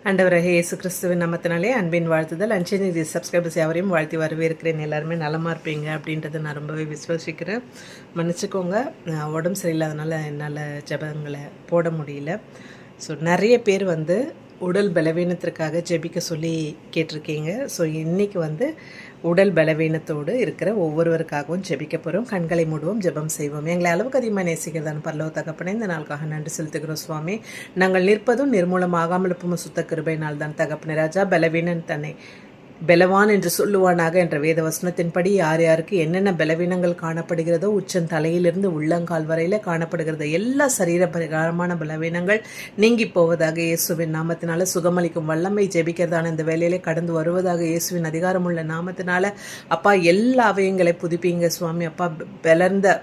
ஆண்டவராகிய இயேசு கிறிஸ்துவின் நாமத்தினாலே அன்பின் வாழ்த்துதல். அன்சேஞ்சி சப்ஸ்கிரைபர்ஸ் யாவரையும் வாழ்த்தி வரவேற்கிறேன். எல்லாருமே நலமாக இருப்பீங்க அப்படின்றத நான் ரொம்பவே விசுவாசிக்கிறேன். மன்னிச்சுக்கோங்க, உடம்பு சரியில்லாதனால என்னால் ஜெபங்களை போட முடியல. ஸோ நிறைய பேர் உடல் பலவீனத்திற்காக ஜெபிக்க சொல்லி கேட்டிருக்கீங்க. ஸோ இன்றைக்கி உடல் பலவீனத்தோடு இருக்கிற ஒவ்வொருவருக்காகவும் ஜெபிக்க போகிறோம். கண்களை மூடுவோம், ஜெபம் செய்வோம். எங்களை அளவுக்கு அதிகமாக நேசிக்கிறதான பரலோக தகப்பனே, இந்த நாளுக்காக நன்றி செலுத்துகிறோம் சுவாமி. நாங்கள் நிற்பதும் நிர்மூலமாகாமல் இருப்போம் சுத்த கிருபையினால் தான் தகப்பனே. ராஜா, பலவீனன் தன்னை பலவான் என்று சொல்லுவானாக என்ற வேத வசனத்தின்படி யார் யாருக்கு என்னென்ன பலவீனங்கள் காணப்படுகிறதோ, உச்சன் தலையிலிருந்து உள்ளங்கால் வரையில் காணப்படுகிறது எல்லா சரீர பிரகாரமான பலவீனங்கள் நீங்கி போவதாக இயேசுவின் நாமத்தினால சுகமளிக்கும் வல்லமை ஜெபிக்கிறதான இந்த வேலையிலே கடந்து வருவதாக இயேசுவின் அதிகாரமுள்ள நாமத்தினால அப்பா எல்லா அவயங்களை புதுப்பிங்க சுவாமி. அப்பா பலர்ந்த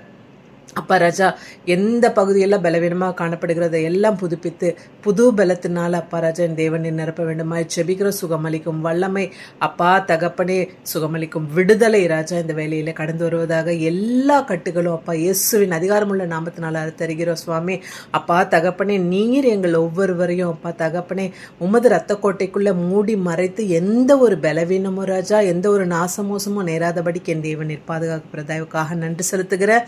அப்பா ராஜா, எந்த பகுதியெல்லாம் பலவீனமாக காணப்படுகிறத எல்லாம் புதுப்பித்து புது பலத்தினால் அப்பா ராஜா என் தேவனை நிரப்ப வேண்டுமா செபிக்கிற சுகமளிக்கும் வல்லமை அப்பா தகப்பனே, சுகமளிக்கும் விடுதலை ராஜா இந்த வேலையில் கடந்து வருவதாக எல்லா கட்டுகளும் அப்பா இயேசுவின் அதிகாரமுள்ள நாமத்தினால் தருகிறோம் சுவாமி. அப்பா தகப்பனே, நீர் எங்கள் ஒவ்வொருவரையும் அப்பா தகப்பனே உமது ரத்த கோட்டைக்குள்ளே மூடி மறைத்து எந்த ஒரு பலவீனமோ ராஜா, எந்த ஒரு நாசமோசமோ நேராதபடிக்கு என் தேவனில் பாதுகாக்கப்படுவதற்காக நன்றி செலுத்துகிற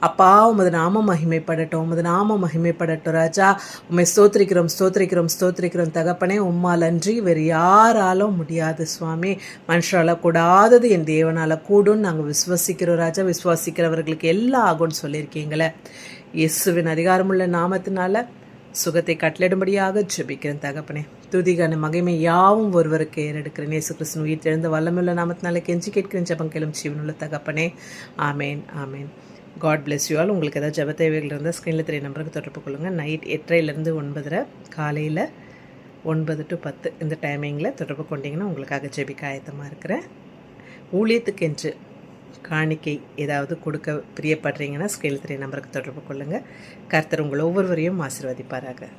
அப்பா. உமது நாம மகிமைப்படட்டும், உமது நாம மகிமைப்படட்டும் ராஜா. உம்மை ஸ்தோத்திரிக்கிறோம் ஸ்தோத்திரிக்கிறோம் ஸ்தோத்திரிக்கிறோம் தகப்பனே. உம்மால் அன்றி வேறு யாராலும் முடியாது சுவாமி. மனுஷரால் கூடாதது என் தேவனால் கூடும் நாங்கள் விசுவாசிக்கிறோம் ராஜா. விசுவாசிக்கிறவர்களுக்கு எல்லாம் ஆகும்னு சொல்லியிருக்கீங்களே. இயேசுவின் அதிகாரமுள்ள நாமத்தினால சுகத்தை கட்டளிடும்படியாக ஜெபிக்கிறேன் தகப்பனே. துதிகான மகிமை யாவும் ஒருவருக்கு ஏறெடுக்கிறேன். இயேசு கிறிஸ்துவின் உயிர் எழுந்த வல்லமுள்ள நாமத்தினால கெஞ்சி கேட்கிறேன் ஜெபம் கேளும் ஜீவனுள்ள தகப்பனே. ஆமேன் ஆமேன். God bless you all. உங்களுக்கு ஏதாவது ஜெப தேவைகள் இருந்தால் ஸ்க்ரீனில் 3 நம்பருக்கு தொடர்பு கொள்ளுங்கள். நைட் 8:30 to 9:30, காலையில் 9 to 10 இந்த டைமிங்கில் தொடர்பு கொண்டீங்கன்னா உங்களுக்காக ஜெபிக்க ஆயத்தமாக இருக்கிறேன். ஊழியத்துக்கென்று காணிக்கை ஏதாவது கொடுக்க பிரியப்படுறீங்கன்னா ஸ்க்ரீனில் 3 நம்பருக்கு தொடர்பு கொள்ளுங்கள். கர்த்தர் உங்கள் ஒவ்வொருவரையும் ஆசீர்வதிப்பாராக.